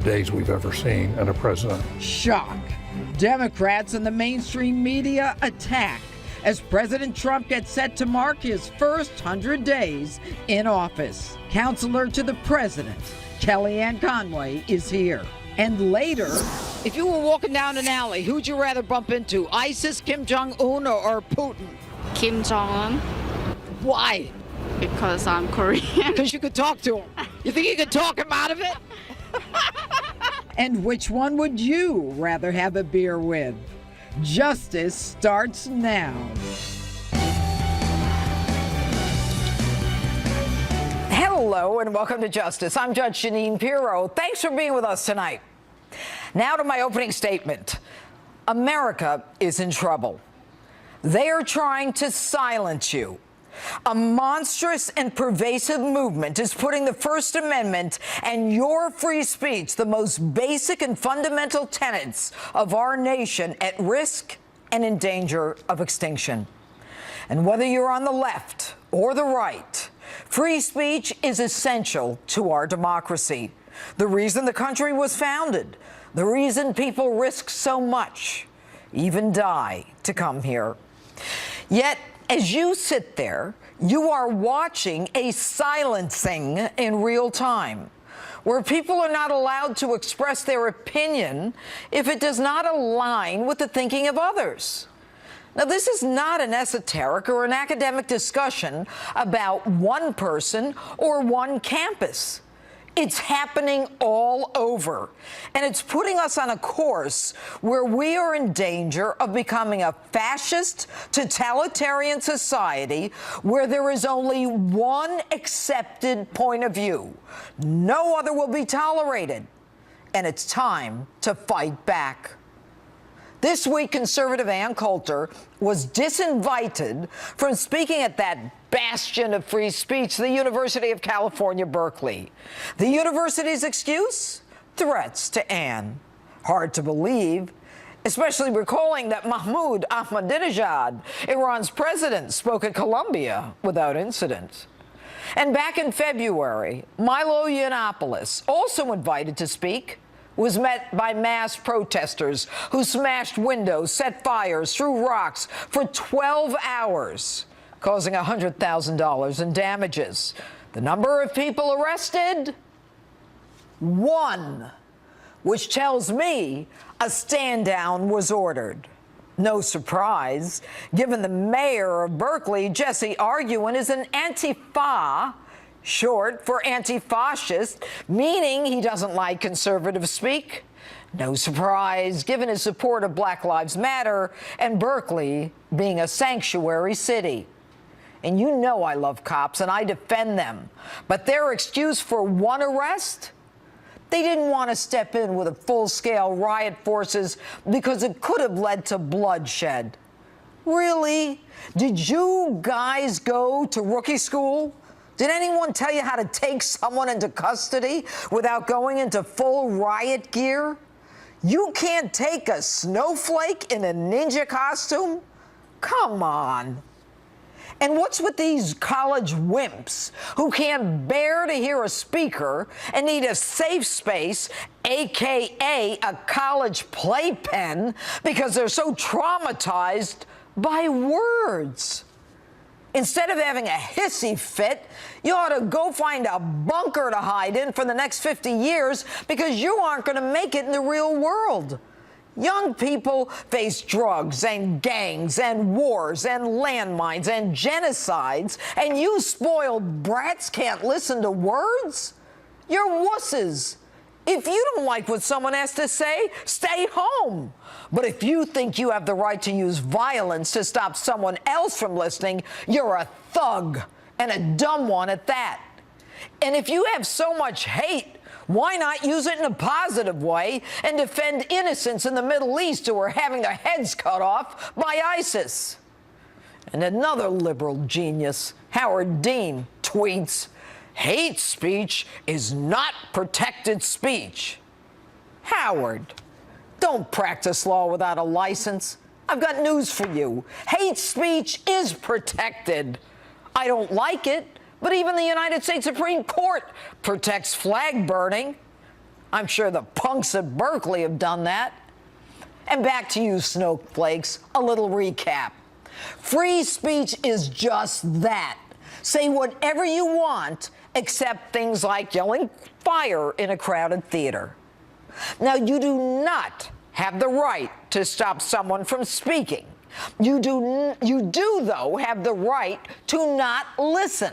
days we've ever seen in a president. Shock. Democrats and the mainstream media attack as President Trump gets set to mark his first 100 days in office. Counselor to the president, Kellyanne Conway, is here. And later, if you were walking down an alley, who'd you rather bump into, ISIS, Kim Jong-un, or Putin? Kim Jong-un. Why? Because I'm Korean. Because you could talk to him. You think you could talk him out of it? And which one would you rather have a beer with? Justice starts now. Hello and welcome to Justice. I'm Judge Jeanine Pirro. Thanks for being with us tonight. Now to my opening statement. America is in trouble. They are trying to silence you. A monstrous and pervasive movement is putting the First Amendment and your free speech, the most basic and fundamental tenets of our nation, at risk and in danger of extinction. And whether you're on the left or the right, free speech is essential to our democracy. The reason the country was founded, the reason people risk so much, even die, to come here. Yet, as you sit there, you are watching a silencing in real time, where people are not allowed to express their opinion if it does not align with the thinking of others. Now, this is not an esoteric or an academic discussion about one person or one campus. It's happening all over, and it's putting us on a course where we are in danger of becoming a fascist, totalitarian society where there is only one accepted point of view. No other will be tolerated, and it's time to fight back. This week, conservative Ann Coulter was disinvited from speaking at that bastion of free speech, the University of California, Berkeley. The university's excuse? Threats to Ann. Hard to believe, especially recalling that Mahmoud Ahmadinejad, Iran's president, spoke at Columbia without incident. And back in February, Milo Yiannopoulos, also invited to speak, was met by mass protesters who smashed windows, set fires, threw rocks for 12 hours, causing $100,000 in damages. The number of people arrested? 1, which tells me a stand-down was ordered. No surprise, given the mayor of Berkeley, Jesse Arguin, is an Antifa, short for anti-fascist, meaning he doesn't like conservative speak. No surprise, given his support of Black Lives Matter and Berkeley being a sanctuary city. And you know I love cops and I defend them. But their excuse for one arrest? They didn't want to step in with a full-scale riot forces because it could have led to bloodshed. Really? Did you guys go to rookie school? Did anyone tell you how to take someone into custody without going into full riot gear? You can't take a snowflake in a ninja costume? Come on. And what's with these college wimps who can't bear to hear a speaker and need a safe space, AKA a college playpen, because they're so traumatized by words? Instead of having a hissy fit, you ought to go find a bunker to hide in for the next 50 years because you aren't going to make it in the real world. Young people face drugs and gangs and wars and landmines and genocides, and you spoiled brats can't listen to words? You're wusses. If you don't like what someone has to say, stay home. But if you think you have the right to use violence to stop someone else from listening, you're a thug, and a dumb one at that. And if you have so much hate, why not use it in a positive way and defend innocents in the Middle East who are having their heads cut off by ISIS? And another liberal genius, Howard Dean, tweets, "Hate speech is not protected speech." Howard, don't practice law without a license. I've got news for you. Hate speech is protected. I don't like it, but even the United States Supreme Court protects flag burning. I'm sure the punks at Berkeley have done that. And back to you, snowflakes, a little recap. Free speech is just that. Say whatever you want, except things like yelling fire in a crowded theater. Now, you do not have the right to stop someone from speaking. You do, though, have the right to not listen.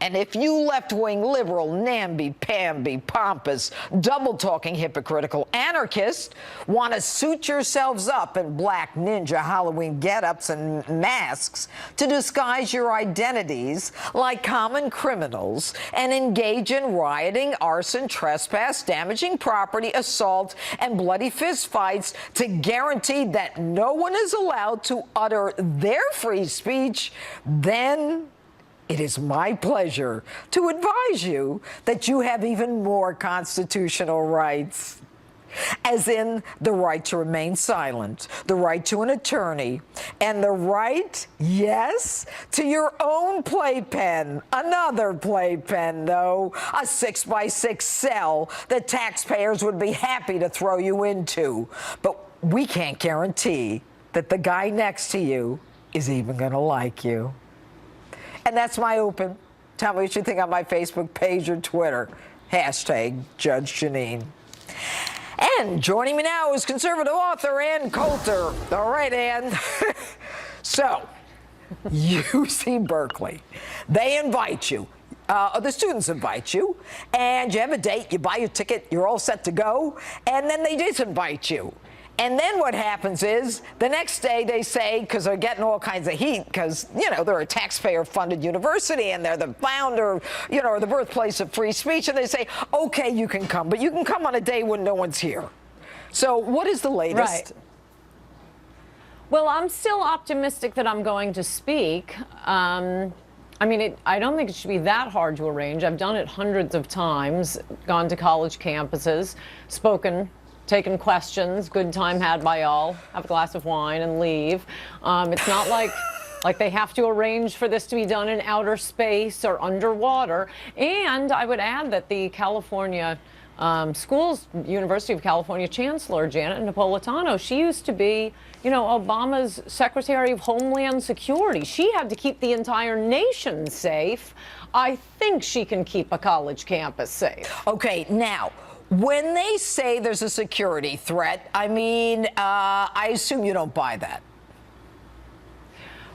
And if you left-wing liberal, namby-pamby, pompous, double-talking, hypocritical anarchists want to suit yourselves up in black ninja Halloween get-ups and masks to disguise your identities like common criminals and engage in rioting, arson, trespass, damaging property, assault, and bloody fistfights to guarantee that no one is allowed to utter their free speech, then it is my pleasure to advise you that you have even more constitutional rights, as in the right to remain silent, the right to an attorney, and the right, yes, to your own playpen. Another playpen, though, a 6x6 cell that taxpayers would be happy to throw you into. But we can't guarantee that the guy next to you is even going to like you. And that's my open. Tell me what you think on my Facebook page or Twitter. Hashtag Judge Jeanine. And joining me now is conservative author Ann Coulter. All right, Ann. So, UC Berkeley, they invite you. The students invite you, and you have a date, you buy your ticket, you're all set to go, and then they disinvite you. And then what happens is the next day they say, because they're getting all kinds of heat, because, you know, they're a taxpayer-funded university and they're the founder, you know, or the birthplace of free speech, and they say, okay, you can come, but you can come on a day when no one's here. So what is the latest? Right. Well, I'm still optimistic that I'm going to speak. I mean, I don't think it should be that hard to arrange. I've done it hundreds of times, gone to college campuses, spoken, taken questions, good time had by all, have a glass of wine and leave. It's not like they have to arrange for this to be done in outer space or underwater. And I would add that the California University of California Chancellor, Janet Napolitano, she used to be, you know, Obama's Secretary of Homeland Security. She had to keep the entire nation safe. I think she can keep a college campus safe. Okay, now, when they say there's a security threat, I mean, I assume you don't buy that.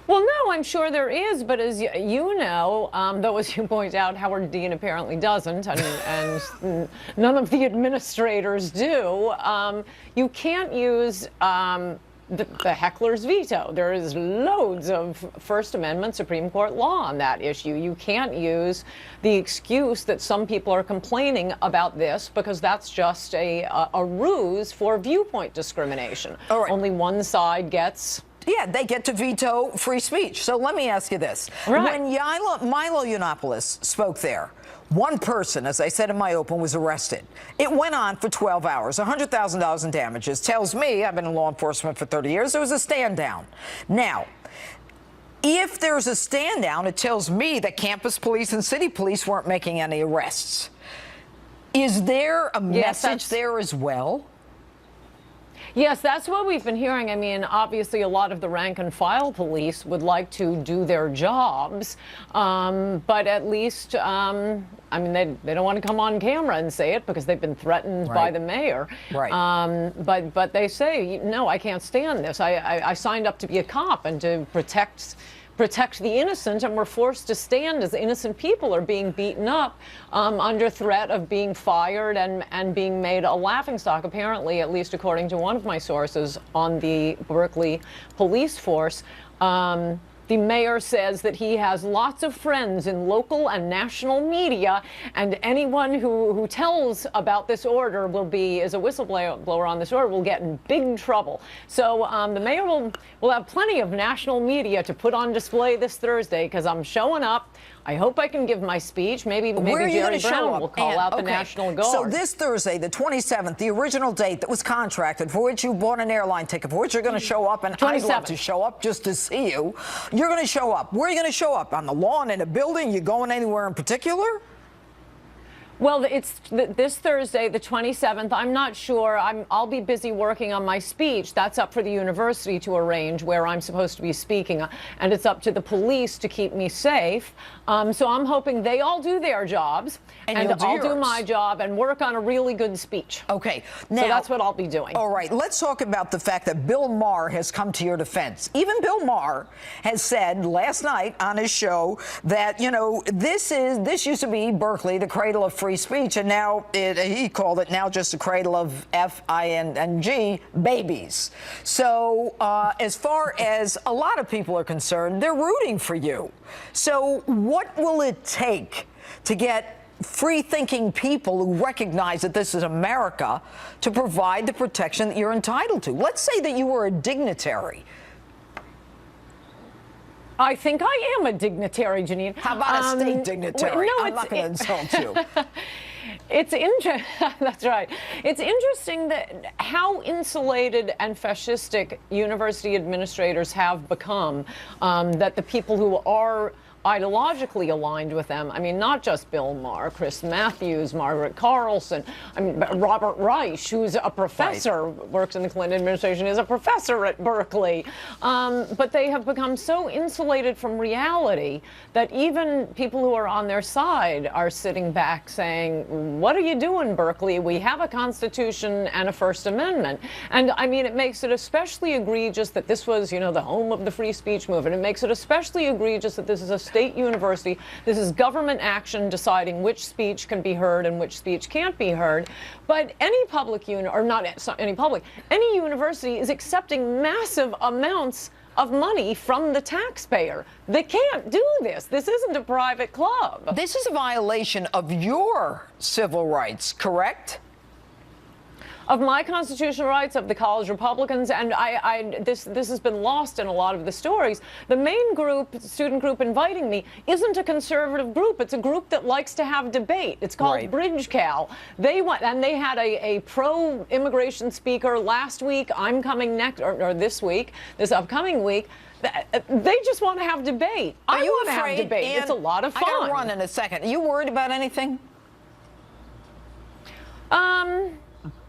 Well, no, I'm sure there is, but as you know, though, as you point out, Howard Dean apparently doesn't, and none of the administrators do, you can't use the heckler's veto. There is loads of First Amendment Supreme Court law on that issue. You can't use the excuse that some people are complaining about this because that's just a ruse for viewpoint discrimination. All right. Only one side gets... Yeah, they get to veto free speech. So let me ask you this. Right. When Milo Yiannopoulos spoke there, one person, as I said in my open, was arrested. It went on for 12 hours, $100,000 in damages. Tells me, I've been in law enforcement for 30 years, there was a stand down. Now, if there's a stand down, it tells me that campus police and city police weren't making any arrests. Is there a message there as well? Yes, that's what we've been hearing. I mean, obviously, a lot of the rank and file police would like to do their jobs, but at least, I mean, they don't want to come on camera and say it because they've been threatened by the mayor. Right. But they say, no, I can't stand this. I signed up to be a cop and to protect the innocent, and we're forced to stand as innocent people are being beaten up under threat of being fired and being made a laughingstock, apparently, at least according to one of my sources on the Berkeley police force. The mayor says that he has lots of friends in local and national media, and anyone who tells about this order is a whistleblower on this order will get in big trouble. So the mayor will have plenty of national media to put on display this Thursday because I'm showing up. I hope I can give my speech. Maybe Jerry Brown will call out the National Guard. So this Thursday, the 27th, the original date that was contracted, for which you bought an airline ticket, for which you're going to show up, and I'd love to show up just to see you. You're going to show up. Where are you going to show up? On the lawn in a building? You going anywhere in particular? Well, it's this Thursday, the 27th. I'm not sure. I'll be busy working on my speech. That's up for the university to arrange where I'm supposed to be speaking. And it's up to the police to keep me safe. So I'm hoping they all do their jobs. And I'll do my job and work on a really good speech. Okay. Now, so that's what I'll be doing. All right. Let's talk about the fact that Bill Maher has come to your defense. Even Bill Maher has said last night on his show that, you know, this used to be Berkeley, the cradle of free speech, and now he called it now just a cradle of FING babies. So as far as a lot of people are concerned, they're rooting for you. So what will it take to get free-thinking people who recognize that this is America to provide the protection that you're entitled to? Let's say that you were a dignitary. I think I am a dignitary, Jeanine. How about a state dignitary? No, I'm not going to insult you. It's interesting. That's right. It's interesting that how insulated and fascistic university administrators have become. That the people who are ideologically aligned with them, I mean, not just Bill Maher, Chris Matthews, Margaret Carlson, I mean, Robert Reich, who's a professor, works in the Clinton administration, is a professor at Berkeley. But they have become so insulated from reality that even people who are on their side are sitting back saying, what are you doing, Berkeley? We have a Constitution and a First Amendment. And I mean, it makes it especially egregious that this was, you know, the home of the free speech movement. It makes it especially egregious that this is a state university. This is government action deciding which speech can be heard and which speech can't be heard. But any public any university is accepting massive amounts of money from the taxpayer. They can't do this. This isn't a private club. This is a violation of your civil rights, correct? Of my constitutional rights, of the college Republicans, and this has been lost in a lot of the stories. The main group, student group inviting me, isn't a conservative group. It's a group that likes to have debate. It's called Bridge Cal. They had a pro-immigration speaker last week. I'm coming next, or this week, this upcoming week. They just want to have debate. I want to have debate. It's a lot of fun. I gotta run in a second. Are you worried about anything?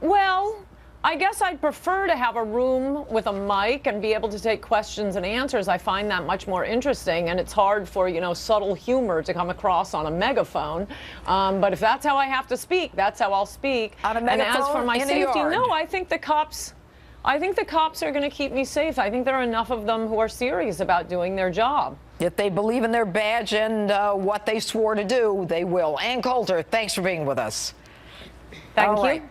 Well, I guess I'd prefer to have a room with a mic and be able to take questions and answers. I find that much more interesting, and it's hard for, you know, subtle humor to come across on a megaphone. But if that's how I have to speak, that's how I'll speak. On a megaphone, and as for my in a safety, yard. no, I think the cops are going to keep me safe. I think there are enough of them who are serious about doing their job. If they believe in their badge and what they swore to do, they will. Ann Coulter, thanks for being with us. Thank you. Right.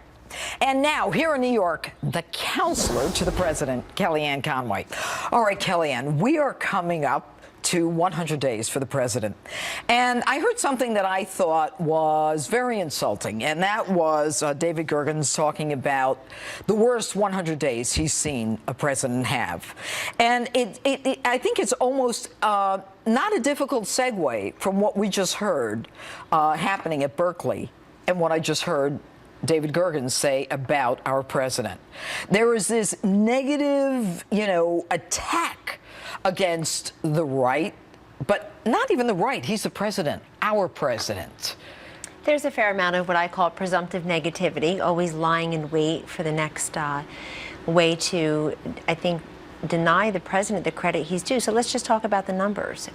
And now, here in New York, the counselor to the president, Kellyanne Conway. All right, Kellyanne, we are coming up to 100 days for the president. And I heard something that I thought was very insulting, and that was David Gergens talking about the worst 100 days he's seen a president have. And I think it's almost not a difficult segue from what we just heard happening at Berkeley and what I just heard David Gergens say about our president. There is this negative, you know, attack against the right, but not even the right. He's the president, our president. There's a fair amount of what I call presumptive negativity, always lying in wait for the next way to, I think, deny the president the credit he's due. So let's just talk about the numbers.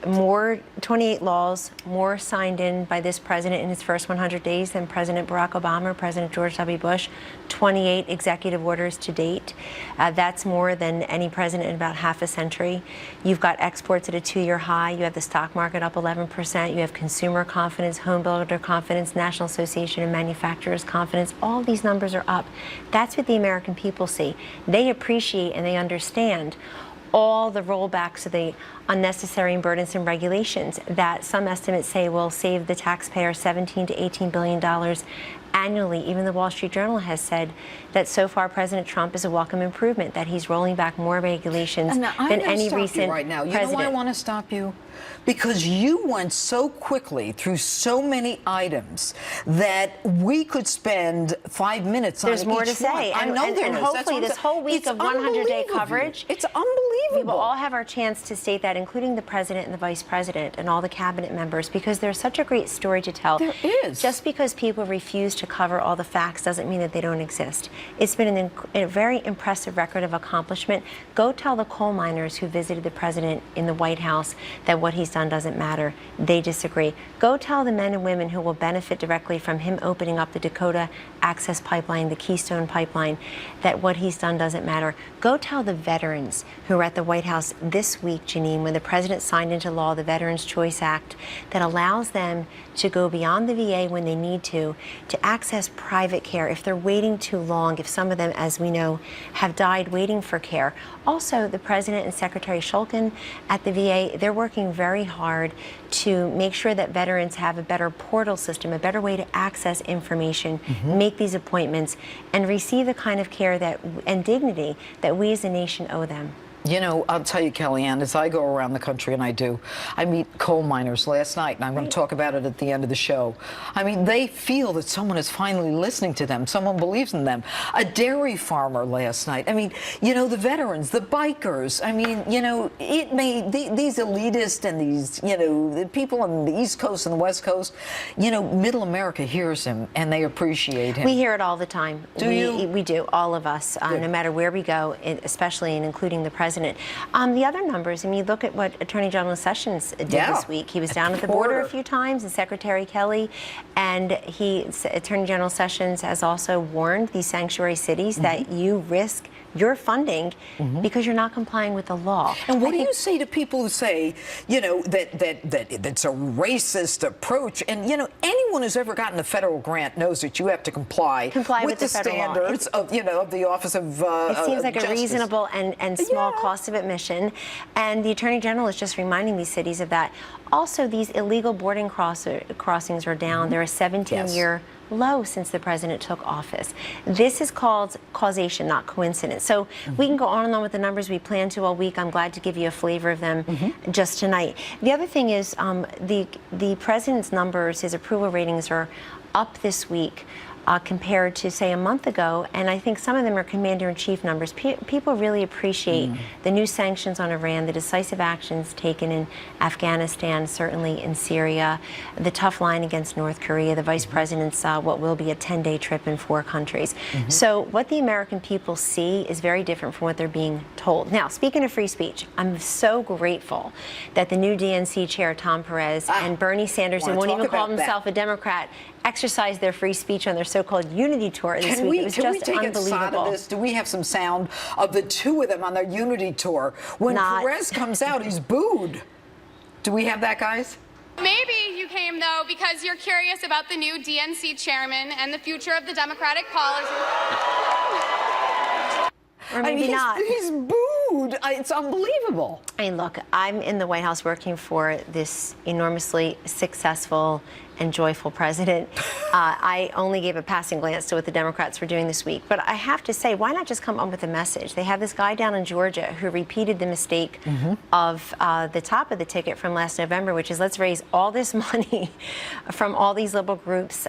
28 laws, more signed in by this president in his first 100 days than President Barack Obama or President George W. Bush. 28 executive orders to date. That's more than any president in about half a century. You've got exports at a 2-year high. You have the stock market up 11%. You have consumer confidence, home builder confidence, National Association of Manufacturers confidence. All these numbers are up. That's what the American people see. They appreciate and they understand all the rollbacks of the unnecessary and burdensome regulations that some estimates say will save the taxpayer $17 to $18 billion annually. Even the Wall Street Journal has said that so far President Trump is a welcome improvement, that he's rolling back more regulations than any recent right now. You president. know why I want to stop you? because you went so quickly through so many items that we could spend 5 minutes on each There's more to one. say. I know there and is. hopefully this whole week of 100-day coverage, it's unbelievable. we will all have our chance to state that, including the president and the vice president and all the cabinet members, because there's such a great story to tell. There is. Just because people refuse to cover all the facts doesn't mean that they don't exist. It's been a very impressive record of accomplishment. Go tell the coal miners who visited the president in the White House that what he's done doesn't matter. They disagree. Go tell the men and women who will benefit directly from him opening up the Dakota Access Pipeline, the Keystone Pipeline, that what he's done doesn't matter. Go tell the veterans who were at the White House this week, Jeanine, when the president signed into law the Veterans Choice Act that allows them to go beyond the VA when they need to access private care if they're waiting too long, if some of them, as we know, have died waiting for care. Also, the president and Secretary Shulkin at the VA, they're working very hard to make sure that veterans have a better portal system, a better way to access information, make these appointments, and receive the kind of care that and dignity that we as a nation owe them. You know, I'll tell you, Kellyanne, as I go around the country, and I meet coal miners last night, and I'm going to talk about it at the end of the show. I mean, they feel that someone is finally listening to them. Someone believes in them. A dairy farmer last night. I mean, you know, the veterans, the bikers. I mean, you know, these elitists and these, you know, the people on the East Coast and the West Coast, you know, middle America hears him, and they appreciate him. We hear it all the time. Do you? We do, all of us, no matter where we go, especially and including the president. The other numbers, I mean, look at what Attorney General Sessions did this week. He was down at the border a few times, and Secretary Kelly, and Attorney General Sessions has also warned these sanctuary cities that you risk your funding because you're not complying with the law. And what do you say to people who say, you know, that it's a racist approach? And, you know, anyone who's ever gotten a federal grant knows that you have to comply with the standards of, you know, of the Office of It seems like Justice. a reasonable and small cost of admission. And the Attorney General is just reminding these cities of that. Also, these illegal boarding crossings are down. They're a 17-year low since the president took office. This is called causation, not coincidence. So we can go on and on with the numbers. We plan to all week. I'm glad to give you a flavor of them just tonight. The other thing is the president's numbers, his approval ratings are up this week. Compared to, say, a month ago, and I think some of them are commander-in-chief numbers. People really appreciate the new sanctions on Iran, the decisive actions taken in Afghanistan, certainly in Syria, the tough line against North Korea, the vice president's what will be a 10-day trip in 4 countries. So what the American people see is very different from what they're being told. Now, speaking of free speech, I'm so grateful that the new DNC chair, Tom Perez, and Bernie Sanders, who won't even call himself a Democrat, exercise their free speech on their so-called unity tour this week. It was just can we take unbelievable. a shot of this? Do we have some sound of the two of them on their unity tour? When Perez comes out, he's booed. Do we have that, guys? Maybe you came, though, because you're curious about the new DNC chairman and the future of the Democratic policy. Or maybe not. He's booed. It's unbelievable. I mean, look, I'm in the White House working for this enormously successful and joyful president. I only gave a passing glance to what the Democrats were doing this week. But I have to say, why not just come up with a message? They have this guy down in Georgia who repeated the mistake of the top of the ticket from last November, which is let's raise all this money from all these liberal groups.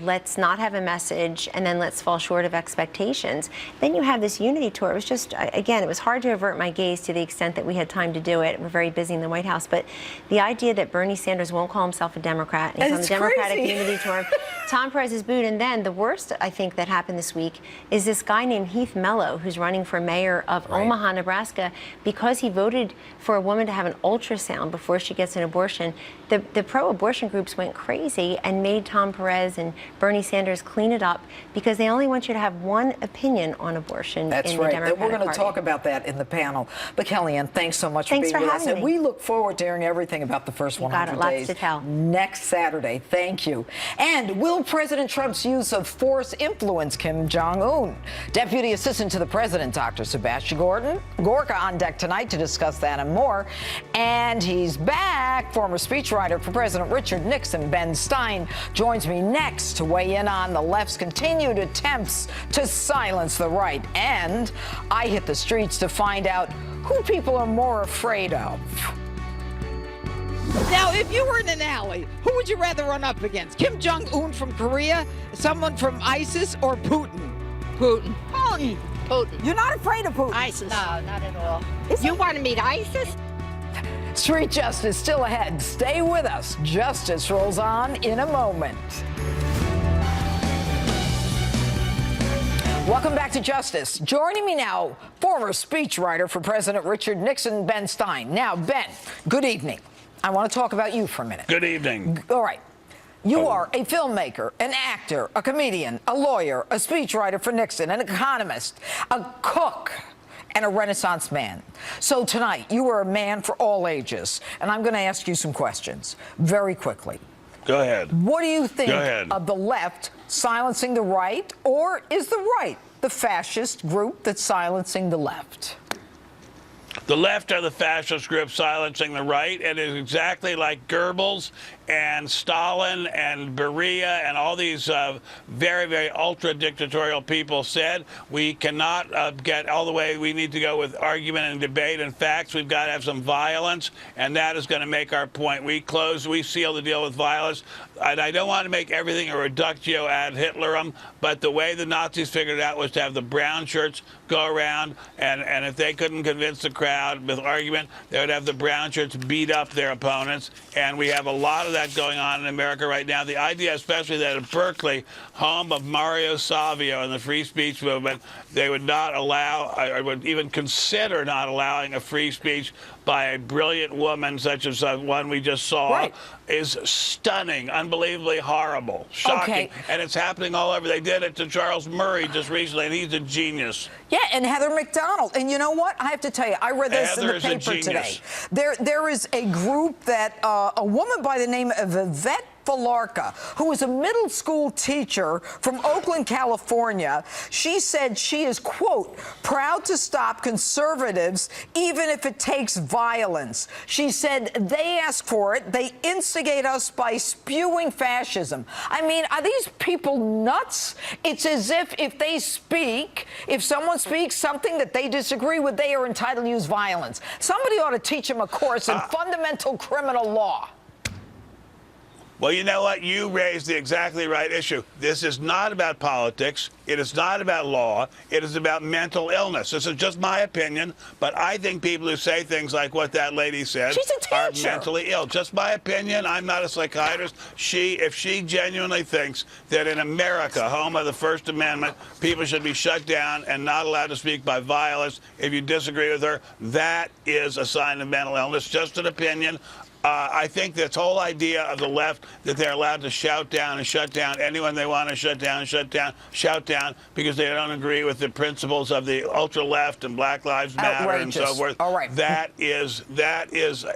Let's not have a message, and then let's fall short of expectations. Then you have this unity tour. It was just, again, it was hard to avert my gaze to the extent that we had time to do it. We're very busy in the White House. But the idea that Bernie Sanders won't call himself a Democrat, and he's on the Democratic unity tour. Tom Perez is booed. And then the worst, I think, that happened this week is this guy named Heath Mello, who's running for mayor of Omaha, Nebraska, because he voted for a woman to have an ultrasound before she gets an abortion. The pro-abortion groups went crazy and made Tom Perez and Bernie Sanders clean it up because they only want you to have one opinion on abortion. That's in the right. Democratic We're going to Party. talk about that in the panel. But Kellyanne, thanks so much for being with us. And we look forward to hearing everything about the first 100 lots days to tell. next Saturday. Thank you. And will President Trump's use of force influence Kim Jong-un? Deputy Assistant to the President, Dr. Sebastian Gorka on deck tonight to discuss that and more. And he's back. Former speechwriter for President Richard Nixon, Ben Stein, joins me next to weigh in on the left's continued attempts to silence the right. And I hit the streets to find out who people are more afraid of. Now, if you were in an alley, who would you rather run up against? Kim Jong-un from Korea, someone from ISIS, or Putin? Putin. Putin. Putin. You're not afraid of Putin? ISIS. No, not at all. You want to meet ISIS? Street Justice still ahead. Stay with us. Justice rolls on in a moment. Welcome back to Justice. Joining me now, former speechwriter for President Richard Nixon, Ben Stein. Now, Ben, good evening. I want to talk about you for a minute. Good evening. All right. You are a filmmaker, an actor, a comedian, a lawyer, a speechwriter for Nixon, an economist, a cook, and a Renaissance man. So tonight, you are a man for all ages, and I'm going to ask you some questions very quickly. Go ahead. What do you think Go ahead. of the left silencing the right, or is the right the fascist group that's silencing the left? The left are the fascist group silencing the right. It is exactly like Goebbels and Stalin and Beria and all these very, very ultra-dictatorial people said. We cannot get all the way. We need to go with argument and debate and facts. We've got to have some violence, and that is going to make our point. We seal the deal with violence. And I don't want to make everything a reductio ad Hitlerum, but the way the Nazis figured it out was to have the brown shirts go around, and if they couldn't convince the crowd with argument, they would have the brown shirts beat up their opponents. And we have a lot of that going on in America right now. The idea, especially that at Berkeley, home of Mario Savio and the free speech movement, they would not allow, or would even consider not allowing a free speech by a brilliant woman such as one we just saw, right, is stunning, unbelievably horrible, shocking. Okay. And it's happening all over. They did it to Charles Murray just recently, and he's a genius. Yeah, and Heather McDonald. And you know what? I have to tell you, I read this in the Heather's a paper today. genius. There is a group that a woman by the name of Yvette Falarka, who is a middle school teacher from Oakland, California. She said she is, quote, proud to stop conservatives even if it takes violence. She said they ask for it. They instigate us by spewing fascism. I mean, are these people nuts? It's as if they speak, if someone speaks something that they disagree with, they are entitled to use violence. Somebody ought to teach them a course in fundamental criminal law. Well, you know what? You raised the exactly right issue. This is not about politics. It is not about law. It is about mental illness. This is just my opinion, but I think people who say things like what that lady said are mentally ill. Just my opinion. I'm not a psychiatrist. If she genuinely thinks that in America, home of the First Amendment, people should be shut down and not allowed to speak by violence, if you disagree with her, that is a sign of mental illness. Just an opinion. I think this whole idea of the left that they're allowed to shout down and shut down anyone they want to shut down, shout down because they don't agree with the principles of the ultra left and Black Lives Matter and so forth. All right. That is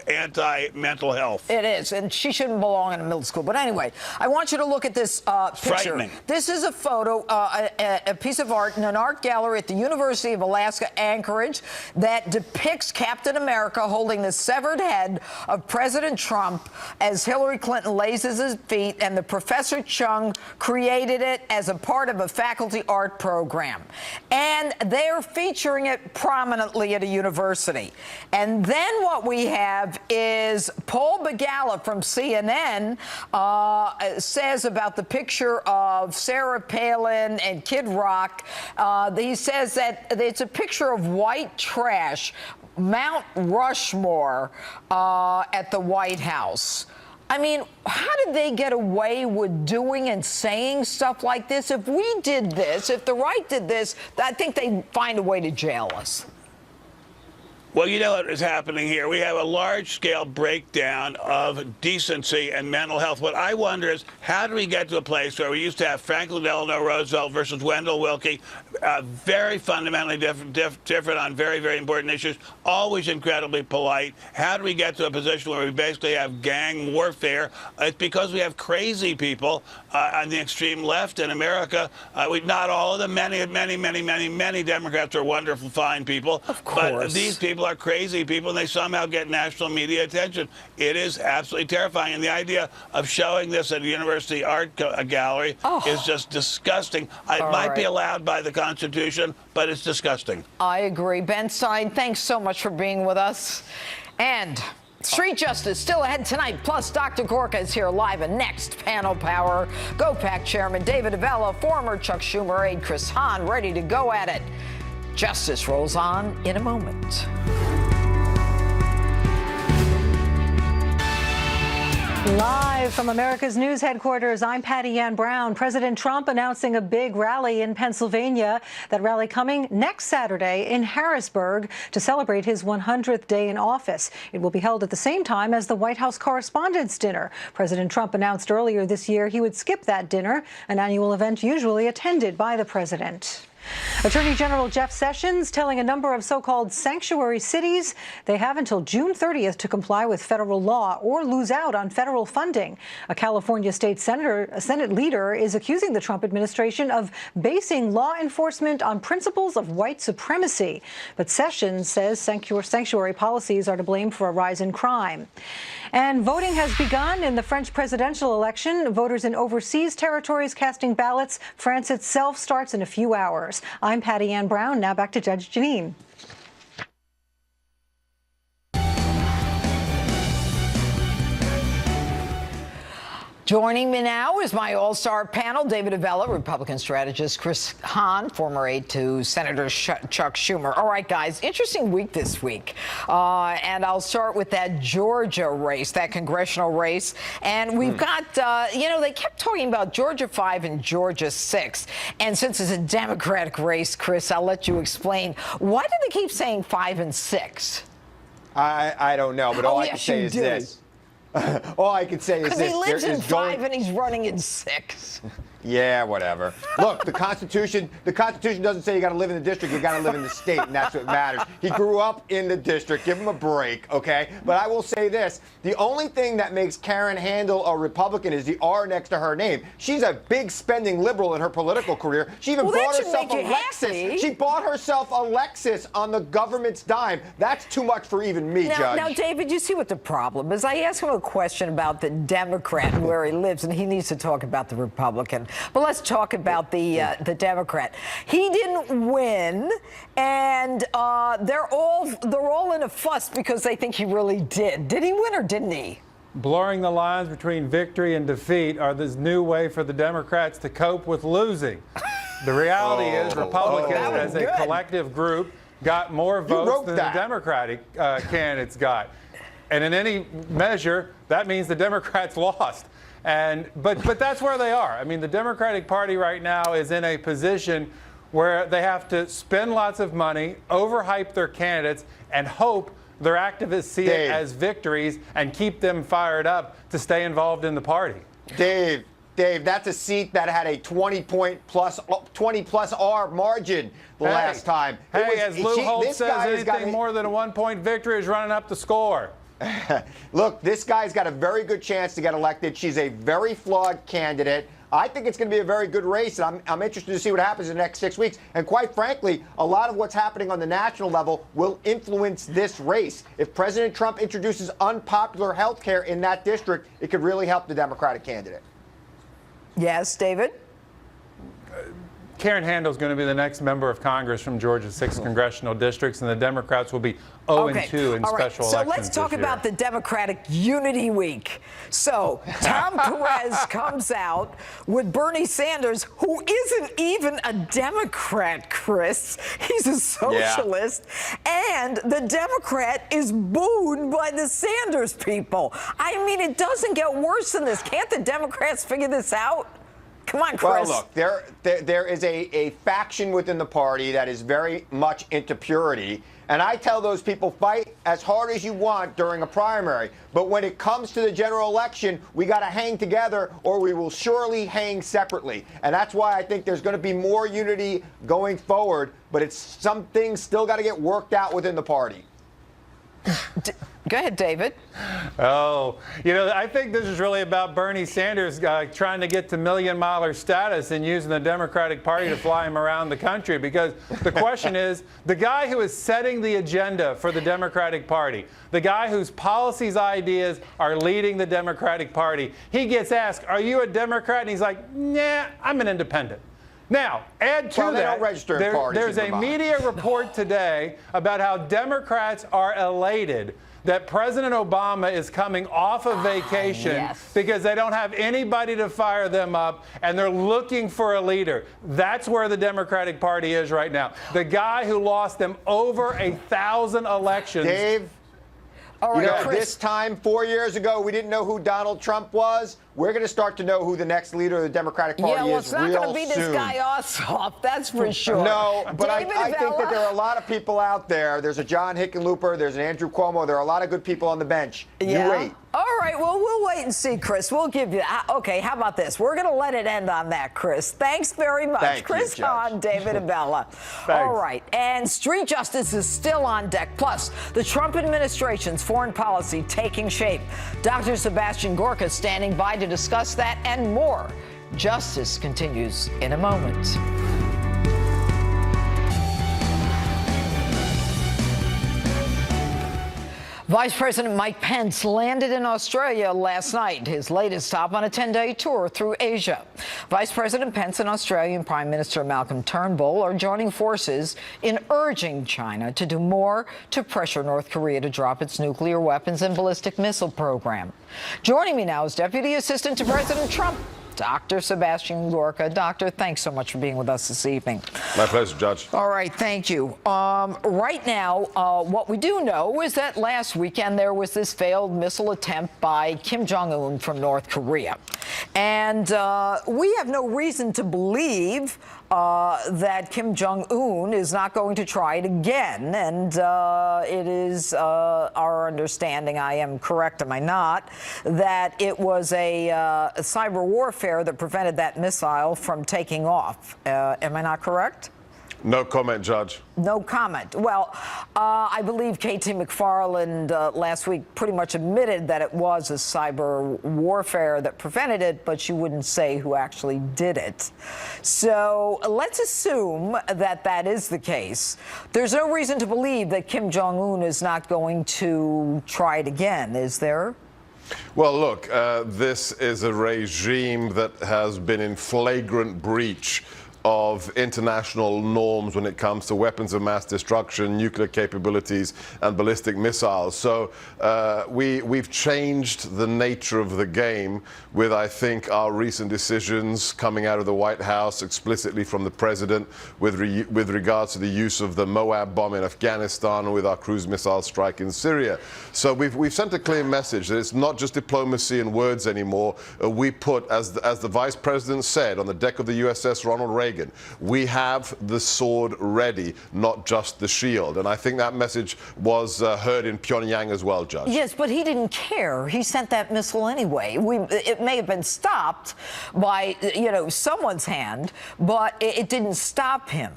anti-mental health. It is, and she shouldn't belong in a middle school. But anyway, I want you to look at this picture. Frightening. This is a photo, a piece of art in an art gallery at the University of Alaska, Anchorage, that depicts Captain America holding the severed head of President Trump as Hillary Clinton lays at his feet, and the Professor Chung created it as a part of a faculty art program. And they're featuring it prominently at a university. And then what we have is Paul Begala from CNN says about the picture of Sarah Palin and Kid Rock. He says that it's a picture of white trash, Mount Rushmore at the White House. I mean, how did they get away with doing and saying stuff like this? If we did this, if the right did this, I think they'd find a way to jail us. Well, you know what is happening here. We have a large-scale breakdown of decency and mental health. What I wonder is, how do we get to a place where we used to have Franklin Delano Roosevelt versus Wendell Willkie, very fundamentally different on very, very important issues, always incredibly polite. How do we get to a position where we basically have gang warfare? It's because we have crazy people on the extreme left in America. Not all of them. Many Democrats are wonderful, fine people. Of course. But these people are crazy people, and they somehow get national media attention. It is absolutely terrifying. And the idea of showing this at a university art gallery is just disgusting. It might be allowed by the Constitution, but it's disgusting. I agree. Ben Stein, thanks so much for being with us. And Street Justice still ahead tonight. Plus, Dr. Gorka is here live. And next, Panel Power. GoPac Chairman David Avella, former Chuck Schumer aide Chris Hahn, ready to go at it. Justice rolls on in a moment. Live from America's news headquarters, I'm Patty-Ann Brown. President Trump announcing a big rally in Pennsylvania. That rally coming next Saturday in Harrisburg to celebrate his 100th day in office. It will be held at the same time as the White House Correspondents' Dinner. President Trump announced earlier this year he would skip that dinner, an annual event usually attended by the president. Attorney General Jeff Sessions telling a number of so-called sanctuary cities they have until June 30th to comply with federal law or lose out on federal funding. A California state Senate leader is accusing the Trump administration of basing law enforcement on principles of white supremacy. But Sessions says sanctuary policies are to blame for a rise in crime. And voting has begun in the French presidential election. Voters in overseas territories casting ballots. France itself starts in a few hours. I'm Patty-Ann Brown. Now back to Judge Jeanine. Joining me now is my all-star panel, David Avella, Republican strategist, Chris Hahn, former aide to Senator Chuck Schumer. All right, guys, interesting week this week. And I'll start with that Georgia race, that congressional race. And we've got, they kept talking about Georgia 5 and Georgia 6. And since it's a Democratic race, Chris, I'll let you explain. Why do they keep saying 5 and 6? I don't know, but all I can say is this. All I can say is this. Because he lives in 5 and he's running in 6. Yeah, whatever. Look, the Constitution doesn't say you got to live in the district, you got to live in the state, and that's what matters. He grew up in the district. Give him a break, okay? But I will say this. The only thing that makes Karen Handel a Republican is the R next to her name. She's a big spending liberal in her political career. She even bought herself a Lexus. She bought herself a Lexus on the government's dime. That's too much for even me, Judge. Now, David, you see what the problem is. I asked him a question about the Democrat and where he lives, and he needs to talk about the Republican. But let's talk about the Democrat. He didn't win, and they're all in a fuss because they think he really did. Did he win or didn't he? Blurring the lines between victory and defeat are this new way for the Democrats to cope with losing. The reality is Republicans as a collective group got more votes than the Democratic candidates got. And in any measure, that means the Democrats lost. But that's where they are. I mean, the Democratic Party right now is in a position where they have to spend lots of money, overhype their candidates, and hope their activists see it as victories and keep them fired up to stay involved in the party. Dave, that's a seat that had a 20-plus R margin last time. As Lou Holt says, anything more than a 1-point victory is running up the score. Look, this guy's got a very good chance to get elected. She's a very flawed candidate. I think it's going to be a very good race, and I'm interested to see what happens in the next 6 weeks. And quite frankly, a lot of what's happening on the national level will influence this race. If President Trump introduces unpopular health care in that district, it could really help the Democratic candidate. Yes, David? Karen Handel is going to be the next member of Congress from Georgia's 6 congressional districts, and the Democrats will be 0-2 in special elections. So let's talk about the Democratic Unity Week. So Tom Perez comes out with Bernie Sanders, who isn't even a Democrat, Chris. He's a socialist. Yeah. And the Democrat is booed by the Sanders people. I mean, it doesn't get worse than this. Can't the Democrats figure this out? Come on, Chris. Well, look, there is a faction within the party that is very much into purity. And I tell those people, fight as hard as you want during a primary. But when it comes to the general election, we got to hang together or we will surely hang separately. And that's why I think there's going to be more unity going forward. But some things still got to get worked out within the party. Go ahead, David. I think this is really about Bernie Sanders trying to get to million-miler status and using the Democratic Party to fly him around the country. Because the question is, the guy who is setting the agenda for the Democratic Party, the guy whose policies, ideas are leading the Democratic Party, he gets asked, are you a Democrat? And he's like, nah, I'm an independent. Now, add to that, there's a media report today about how Democrats are elated that President Obama is coming off of vacation because they don't have anybody to fire them up, and they're looking for a leader. That's where the Democratic Party is right now. The guy who lost them over 1,000 elections. Dave, all right, this time 4 years ago, we didn't know who Donald Trump was. We're going to start to know who the next leader of the Democratic Party well, is it's not going to be soon. this guy Ossoff, that's for sure. No, but I think that there are a lot of people out there. There's a John Hickenlooper. There's an Andrew Cuomo. There are a lot of good people on the bench. You wait. All right, well, we'll wait and see, Chris. We'll give you. Okay, how about this? We're going to let it end on that, Chris. Thanks very much. Thank Chris you, Hahn, David Abella. All right, and street justice is still on deck. Plus, the Trump administration's foreign policy taking shape. Dr. Sebastian Gorka standing by to discuss that and more. Justice continues in a moment. Vice President Mike Pence landed in Australia last night, his latest stop on a 10-day tour through Asia. Vice President Pence and Australian Prime Minister Malcolm Turnbull are joining forces in urging China to do more to pressure North Korea to drop its nuclear weapons and ballistic missile program. Joining me now is Deputy Assistant to President Trump, Dr. Sebastian Gorka. Doctor, thanks so much for being with us this evening. My pleasure, Judge. All right, thank you. Right now, what we do know is that last weekend there was this failed missile attempt by Kim Jong-un from North Korea. And we have no reason to believe that Kim Jong-un is not going to try it again. And it is our understanding, I am correct, am I not, that it was a cyber warfare that prevented that missile from taking off. Am I not correct? No comment, Judge. No comment. Well, I believe K.T. McFarland last week pretty much admitted that it was a cyber warfare that prevented it, but she wouldn't say who actually did it. So let's assume that that is the case. There's no reason to believe that Kim Jong-un is not going to try it again, is there? Well, look, this is a regime that has been in flagrant breach of international norms when it comes to weapons of mass destruction, nuclear capabilities, and ballistic missiles. So we've changed the nature of the game with, I think, our recent decisions coming out of the White House, explicitly from the president, with regards to the use of the Moab bomb in Afghanistan and with our cruise missile strike in Syria. So we've sent a clear message that it's not just diplomacy and words anymore. We put, as the vice president said on the deck of the USS Ronald Reagan, we have the sword ready, not just the shield. And I think that message was heard in Pyongyang as well, Judge. Yes, but he didn't care. He sent that missile anyway. It may have been stopped by, someone's hand, but it didn't stop him.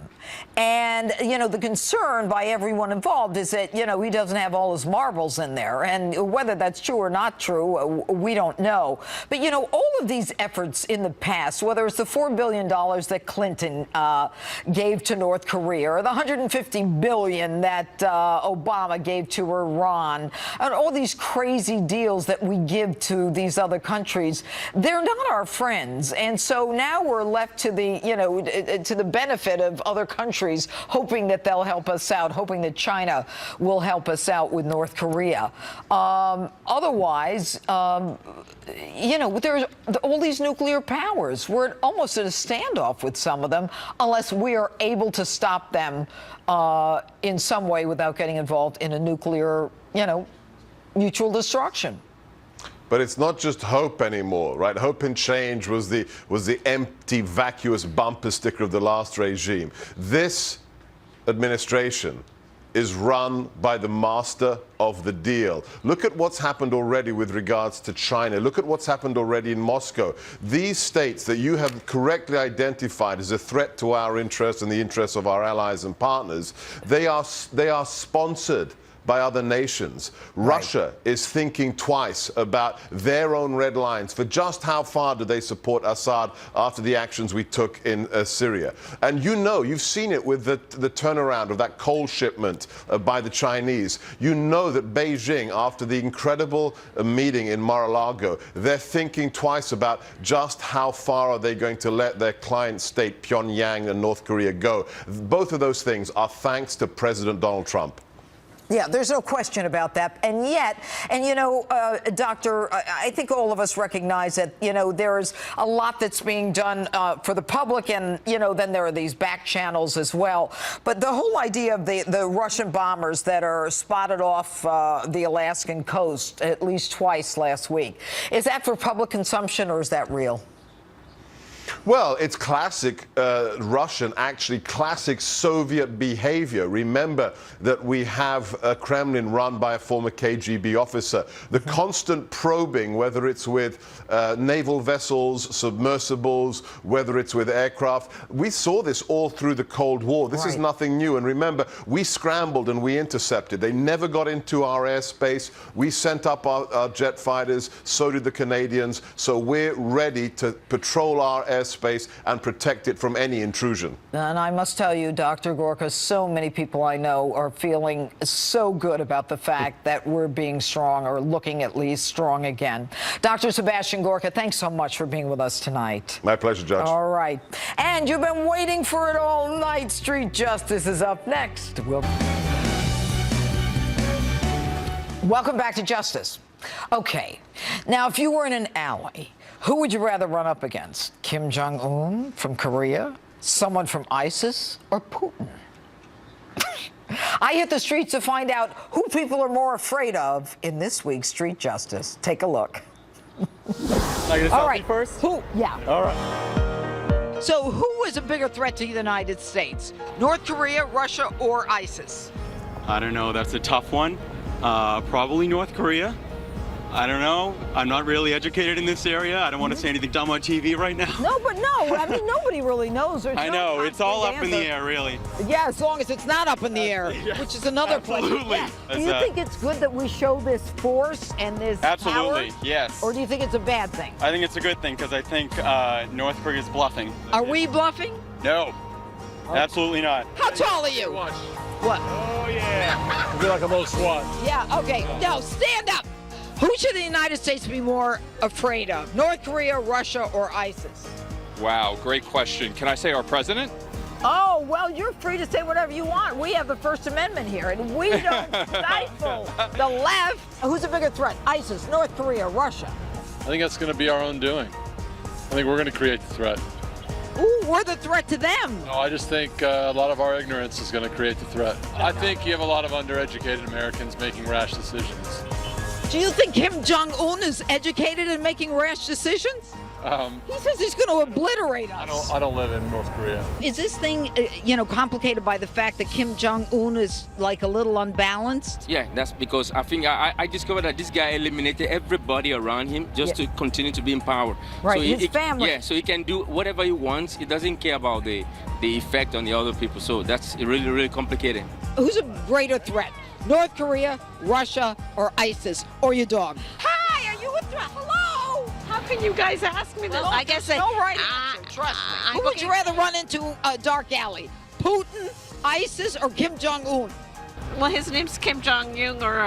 And, the concern by everyone involved is that, he doesn't have all his marbles in there. And whether that's true or not true, we don't know. But, all of these efforts in the past, whether it's the $4 billion that Clinton gave to North Korea or the $150 billion that Obama gave to Iran, and all these crazy deals that we give to these other countries, they're not our friends. And so now we're left to the, to the benefit of other countries, hoping that they'll help us out, hoping that China will help us out with North Korea. Otherwise, there's all these nuclear powers. We're almost at a standoff with some of them, unless we are able to stop them in some way without getting involved in a nuclear, mutual destruction. But it's not just hope anymore, right? Hope and change was the empty, vacuous bumper sticker of the last regime. This administration is run by the master of the deal. Look at what's happened already with regards to China. Look at what's happened already in Moscow. These states that you have correctly identified as a threat to our interests and the interests of our allies and partners, they are sponsored by other nations. Russia is thinking twice about their own red lines for just how far do they support Assad after the actions we took in Syria. And you've seen it with the turnaround of that coal shipment by the Chinese. You know that Beijing, after the incredible meeting in Mar-a-Lago, they're thinking twice about just how far are they going to let their client state, Pyongyang and North Korea, go. Both of those things are thanks to President Donald Trump. Yeah, there's no question about that. And yet, and you know, Doctor, I think all of us recognize that, you know, there's a lot that's being done for the public, and, you know, then there are these back channels as well. But the whole idea of the Russian bombers that are spotted off the Alaskan coast at least twice last week, is that for public consumption or is that real? Well, it's classic Russian, actually classic Soviet behavior. Remember that we have a Kremlin run by a former KGB officer. The constant probing, whether it's with naval vessels, submersibles, whether it's with aircraft. We saw this all through the Cold War. This is nothing new. And remember, we scrambled and we intercepted. They never got into our airspace. We sent up our jet fighters. So did the Canadians. So we're ready to patrol our airspace and protect it from any intrusion. And I must tell you, Dr. Gorka, so many people I know are feeling so good about the fact that we're being strong, or looking at least strong again. Dr. Sebastian Gorka, thanks so much for being with us tonight. My pleasure, Judge. All right. And you've been waiting for it all night. Street Justice is up next. Welcome back to Justice. Okay. Now, if you were in an alley, who would you rather run up against? Kim Jong-un from Korea, someone from ISIS, or Putin? I hit the streets to find out who people are more afraid of in this week's Street Justice. Take a look. All right. First? Who? Yeah. All right. So who is a bigger threat to the United States? North Korea, Russia, or ISIS? I don't know. That's a tough one. Probably North Korea. I don't know. I'm not really educated in this area. I don't want to say anything dumb on TV right now. No, but no. I mean, nobody really knows. There's I no know. It's all up in the answer. air, really. Yeah, as long as it's not up in the air, Yeah, which is another question. absolutely. Yeah. That's, Do you think it's good that we show this force and this Absolutely, power? yes. Or do you think it's a bad thing? I think it's a good thing because I think North Korea is bluffing. Are we bluffing? No, absolutely not. How tall are you? What? Oh, yeah. I feel like a little SWAT. Yeah, okay. No, stand up. Who should the United States be more afraid of? North Korea, Russia, or ISIS? Wow, great question. Can I say our president? Oh, well, you're free to say whatever you want. We have the First Amendment here, and we don't stifle the left. Who's a bigger threat? ISIS, North Korea, Russia? I think that's going to be our own doing. I think we're going to create the threat. Ooh, we're the threat to them. No, I just think a lot of our ignorance is going to create the threat. I think you have a lot of undereducated Americans making rash decisions. Do you think Kim Jong-un is educated in making rash decisions? He says he's going to obliterate us. I don't live in North Korea. Is this thing, complicated by the fact that Kim Jong-un is like a little unbalanced? Yeah, that's because I think I discovered that this guy eliminated everybody around him just to continue to be in power. Right, so his family. Yeah, so he can do whatever he wants. He doesn't care about the effect on the other people. So that's really, really complicated. Who's a greater threat? North Korea, Russia, or ISIS, or your dog? Hi, are you a threat? Hello? How can you guys ask me this? Well, I guess no right answer, trust me. Who would you rather run into a dark alley? Putin, ISIS, or Kim Jong-un? Well, his name's Kim Jong-un or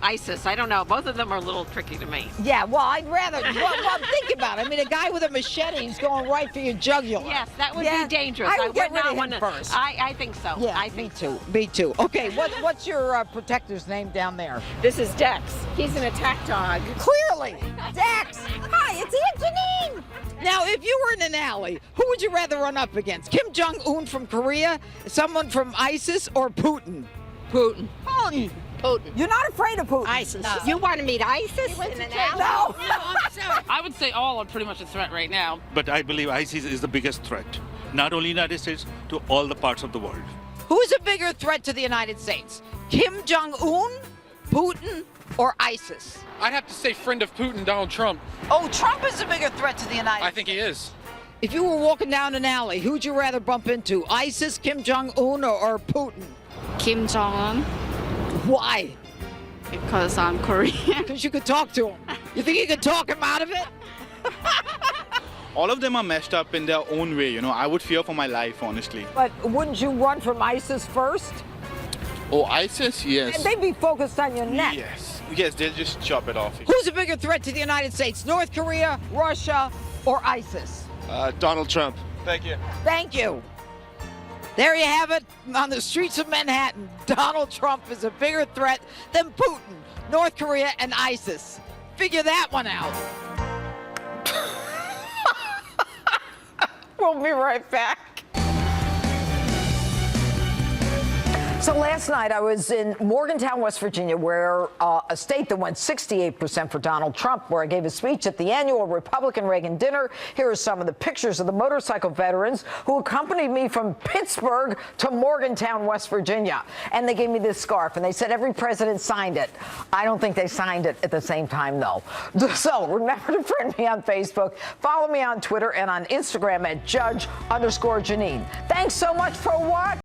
ISIS. I don't know. Both of them are a little tricky to me. Yeah, well, I'd rather, well, think about it. I mean, a guy with a machete is going right for your jugular. Yes, that would be dangerous. I would get rid of him want first. I think so. Yeah, I think me too. Okay, what's your protector's name down there? This is Dex. He's an attack dog. Clearly, Dex. Hi, it's Aunt Jeanine. Now, if you were in an alley, who would you rather run up against? Kim Jong-un from Korea, someone from ISIS, or Putin? Putin. Putin. You're not afraid of Putin? ISIS. No. You want to meet ISIS in an alley? No. I would say all are pretty much a threat right now. But I believe ISIS is the biggest threat, not only United States, to all the parts of the world. Who's a bigger threat to the United States? Kim Jong-un, Putin, or ISIS? I'd have to say friend of Putin, Donald Trump. Oh, Trump is a bigger threat to the United States. I think he is. If you were walking down an alley, who'd you rather bump into? ISIS, Kim Jong-un, or Putin? Kim Jong-un. Why? Because I'm Korean. Because you could talk to him. You think you could talk him out of it? All of them are messed up in their own way, I would fear for my life, honestly. But wouldn't you run from ISIS first? Oh, ISIS? Yes. And they'd be focused on your neck. Yes, they'll just chop it off. Who's a bigger threat to the United States? North Korea, Russia, or ISIS? Donald Trump. Thank you. Thank you. There you have it. On the streets of Manhattan, Donald Trump is a bigger threat than Putin, North Korea, and ISIS. Figure that one out. We'll be right back. So last night I was in Morgantown, West Virginia, where a state that went 68% for Donald Trump, where I gave a speech at the annual Republican Reagan dinner. Here are some of the pictures of the motorcycle veterans who accompanied me from Pittsburgh to Morgantown, West Virginia. And they gave me this scarf, and they said every president signed it. I don't think they signed it at the same time, though. So remember to friend me on Facebook, follow me on Twitter and on Instagram at Judge_Jeanine. Thanks so much for watching.